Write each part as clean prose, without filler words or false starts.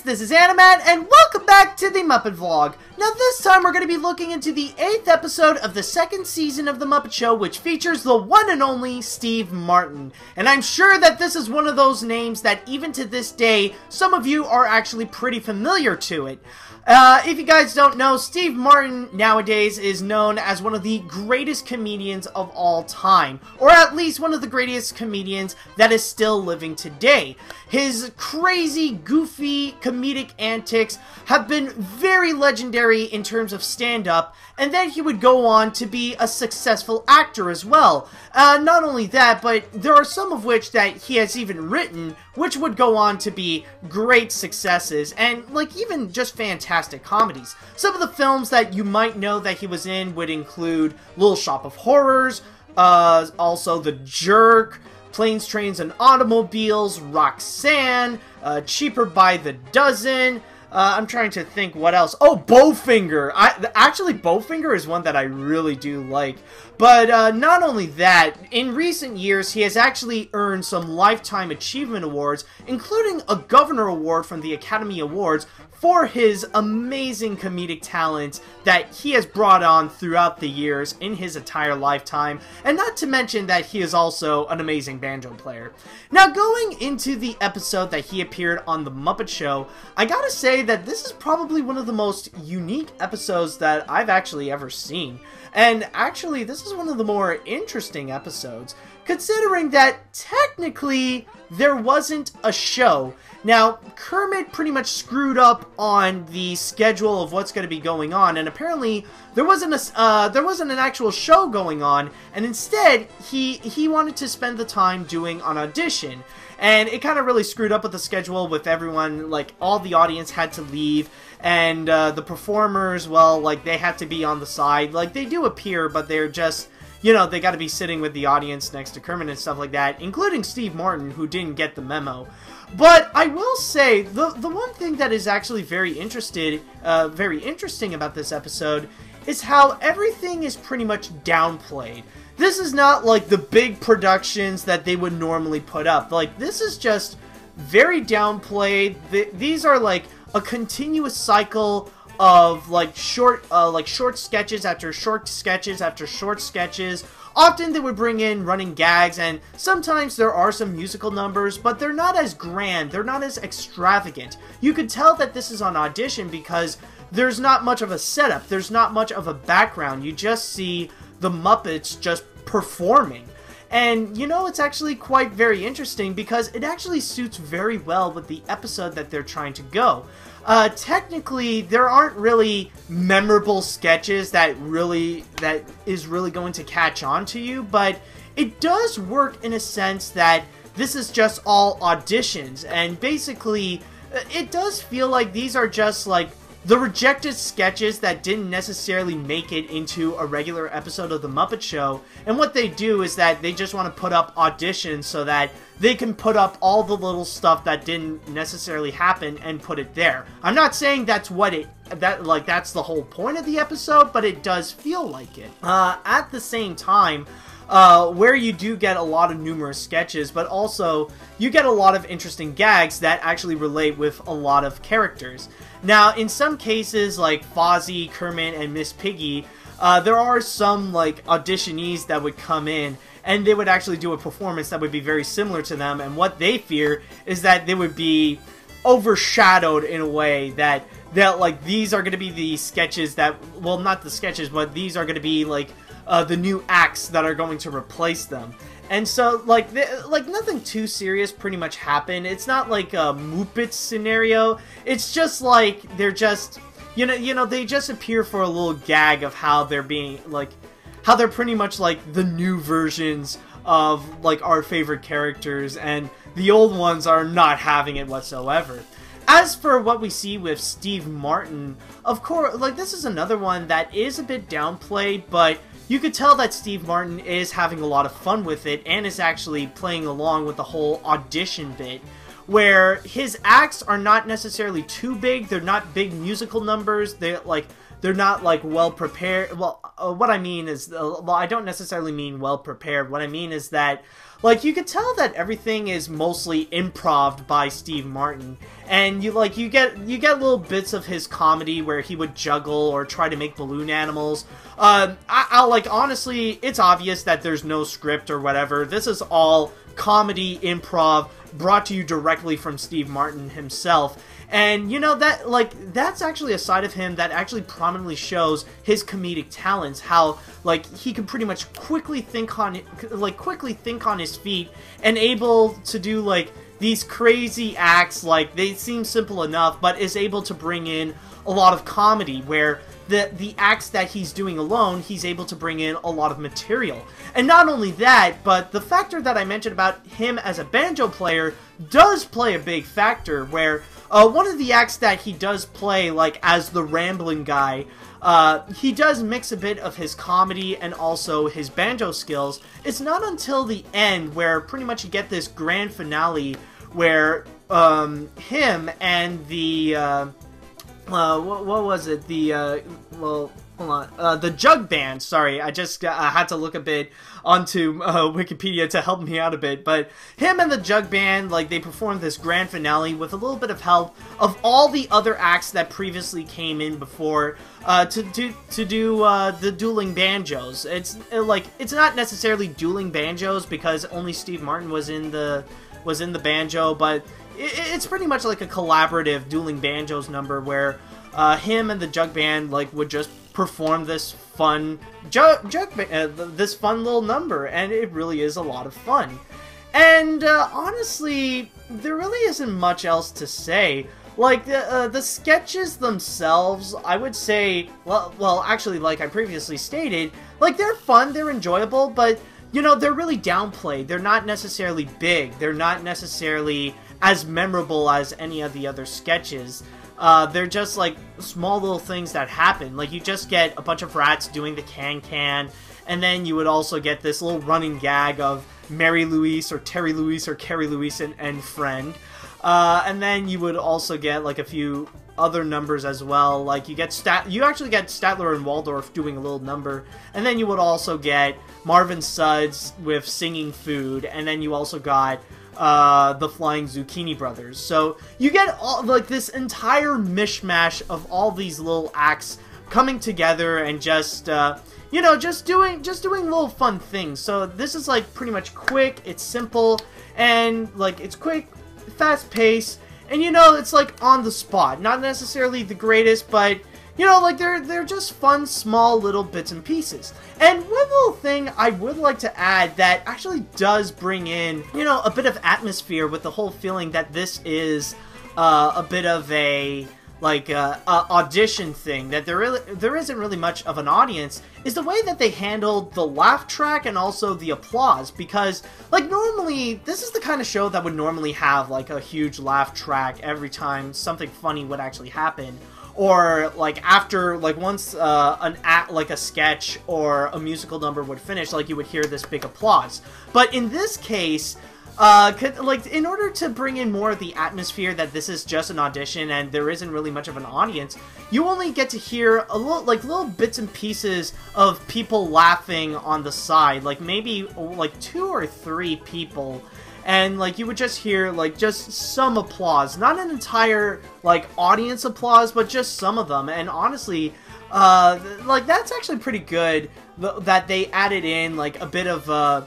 this is Animat, and welcome back to the Muppet Vlog. Now this time we're going to be looking into the 8th episode of the 2nd season of The Muppet Show, which features the one and only Steve Martin. And I'm sure that this is one of those names that even to this day, some of you are actually pretty familiar to it. If you guys don't know, Steve Martin nowadays is known as one of the greatest comedians of all time, or at least one of the greatest comedians that is still living today. His crazy, goofy, comedic antics have been very legendary in terms of stand-up, and then he would go on to be a successful actor as well. Not only that, but there are some of which that he has even written, which would go on to be great successes, and like even just fantastic comedies. Some of the films that you might know that he was in would include Little Shop of Horrors, also The Jerk, Planes, Trains, and Automobiles, Roxanne, Cheaper by the Dozen. I'm trying to think what else. Oh, Bowfinger. Actually, Bowfinger is one that I really do like. But not only that, in recent years, he has actually earned some Lifetime Achievement Awards, including a Governor Award from the Academy Awards, for his amazing comedic talent that he has brought on throughout the years in his entire lifetime, and not to mention that he is also an amazing banjo player. Now, going into the episode that he appeared on The Muppet Show, I gotta say that this is probably one of the most unique episodes that I've actually ever seen. And actually, this is one of the more interesting episodes, considering that technically there wasn't a show. Now, Kermit pretty much screwed up on the schedule of what's going to be going on, and apparently there wasn't an actual show going on, and instead he wanted to spend the time doing an audition. And it kind of really screwed up with the schedule with everyone, like, all the audience had to leave, and the performers, well, like, they had to be on the side. Like, they do appear, but they're just, you know, they gotta be sitting with the audience next to Kermit and stuff like that, including Steve Martin, who didn't get the memo. But I will say, the one thing that is actually very interesting about this episode is how everything is pretty much downplayed. This is not like the big productions that they would normally put up. Like, this is just very downplayed. These are like a continuous cycle of like short sketches after short sketches after short sketches. Often they would bring in running gags, and sometimes there are some musical numbers, but they're not as grand, they're not as extravagant. You could tell that this is on audition because there's not much of a setup, there's not much of a background. You just see the Muppets just performing. And, you know, it's actually quite very interesting because it actually suits very well with the episode that they're trying to go. Technically, there aren't really memorable sketches that is really going to catch on to you, but it does work in a sense that this is just all auditions, and basically, it does feel like these are just like the rejected sketches that didn't necessarily make it into a regular episode of The Muppet Show, and what they do is that they just want to put up auditions so that they can put up all the little stuff that didn't necessarily happen and put it there. I'm not saying that's that's the whole point of the episode, but it does feel like it. At the same time, where you do get a lot of numerous sketches, but also you get a lot of interesting gags that actually relate with a lot of characters. Now, in some cases, like Fozzie, Kermit, and Miss Piggy, there are some like auditionees that would come in, and they would actually do a performance that would be very similar to them, and what they fear is that they would be overshadowed in a way that like these are going to be the sketches that, well, not the sketches, but these are going to be like the new acts that are going to replace them. And so, like nothing too serious pretty much happened. It's not like a Muppets scenario. It's just like they're just, you know, they just appear for a little gag of how they're being like, how they're pretty much like the new versions of like our favorite characters, and the old ones are not having it whatsoever. As for what we see with Steve Martin, of course, like this is another one that is a bit downplayed, but you could tell that Steve Martin is having a lot of fun with it and is actually playing along with the whole audition bit, where his acts are not necessarily too big. They're not big musical numbers. they're not like well prepared. Well, what I mean is, well, I don't necessarily mean well prepared. What I mean is that, like, you could tell that everything is mostly improv by Steve Martin, and you get little bits of his comedy where he would juggle or try to make balloon animals. I'll like, honestly, it's obvious that there's no script or whatever. This is all comedy improv brought to you directly from Steve Martin himself. And, you know, that, like, that's actually a side of him that actually prominently shows his comedic talents, how, like, he can pretty much quickly think on his feet and able to do, like, these crazy acts, like, they seem simple enough, but is able to bring in a lot of comedy, where the acts that he's doing alone, he's able to bring in a lot of material. And not only that, but the factor that I mentioned about him as a banjo player does play a big factor, where one of the acts that he does play, like, as the rambling guy, he does mix a bit of his comedy and also his banjo skills. It's not until the end where pretty much you get this grand finale where him and the what was it? Well, hold on. The Jug Band. Sorry, I just had to look a bit onto Wikipedia to help me out a bit. But him and the Jug Band, like, they performed this grand finale with a little bit of help of all the other acts that previously came in before to do the dueling banjos. It's it's not necessarily dueling banjos because only Steve Martin was in the banjo, but it's pretty much like a collaborative dueling banjos number where him and the Jug Band, like, would just perform this fun this fun little number, and it really is a lot of fun. And honestly, there really isn't much else to say. Like, the sketches themselves, I would say, well, actually, like I previously stated, like, they're fun, they're enjoyable, but, you know, they're really downplayed. They're not necessarily big. They're not necessarily as memorable as any of the other sketches. They're just, like, small little things that happen. Like, you just get a bunch of rats doing the can-can, and then you would also get this little running gag of Mary Louise or Terry Louise or Carrie Louise and friend. And then you would also get, like, a few other numbers as well. Like, you actually get Statler and Waldorf doing a little number, and then you would also get Marvin Suds with singing food, and then you also got the Flying Zucchini Brothers. So you get all, like, this entire mishmash of all these little acts coming together and just you know, just doing little fun things. So this is, like, pretty much quick, it's simple, and, like, it's quick, fast paced, and, you know, it's, like, on the spot. Not necessarily the greatest, but, you know, like, they're just fun, small little bits and pieces. And one little thing I would like to add that actually does bring in, you know, a bit of atmosphere with the whole feeling that this is a bit of a, like, audition thing, that there isn't really much of an audience, is the way that they handled the laugh track and also the applause. Because, like, normally, this is the kind of show that would normally have, like, a huge laugh track every time something funny would actually happen. Or, like, after, like, once like a sketch or a musical number would finish, like, you would hear this big applause. But in this case, like, in order to bring in more of the atmosphere that this is just an audition and there isn't really much of an audience, you only get to hear a little bits and pieces of people laughing on the side. Like, maybe, like, 2 or 3 people. And, like, you would just hear, like, just some applause. Not an entire, like, audience applause, but just some of them. And honestly, like, that's actually pretty good that they added in, like, a bit of a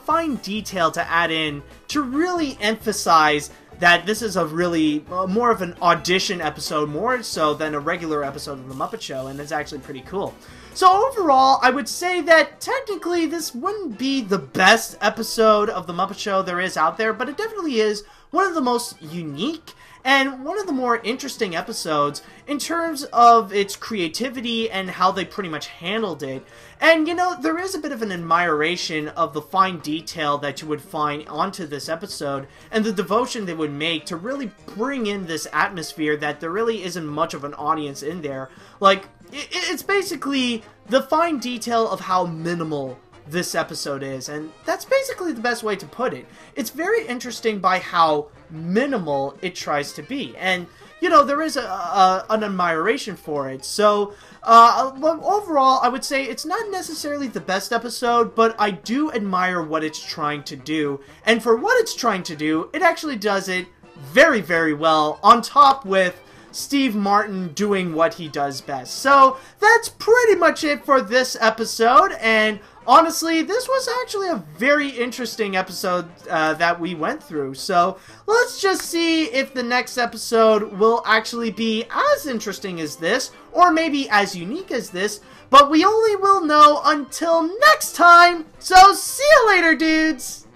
fine detail to add in to really emphasize that this is a really more of an audition episode, more so than a regular episode of The Muppet Show, and it's actually pretty cool. So overall, I would say that technically this wouldn't be the best episode of The Muppet Show there is out there, but it definitely is one of the most unique and one of the more interesting episodes in terms of its creativity and how they pretty much handled it. And, you know, there is a bit of an admiration of the fine detail that you would find onto this episode and the devotion they would make to really bring in this atmosphere that there really isn't much of an audience in there. Like, it's basically the fine detail of how minimal this episode is, and that's basically the best way to put it. It's very interesting by how minimal it tries to be, and you know, there is an admiration for it. So, overall, I would say it's not necessarily the best episode, but I do admire what it's trying to do. And for what it's trying to do, it actually does it very, very well, on top with Steve Martin doing what he does best. So, that's pretty much it for this episode, and honestly, this was actually a very interesting episode that we went through. So, let's just see if the next episode will actually be as interesting as this, or maybe as unique as this, but we only will know until next time. So, see you later, dudes!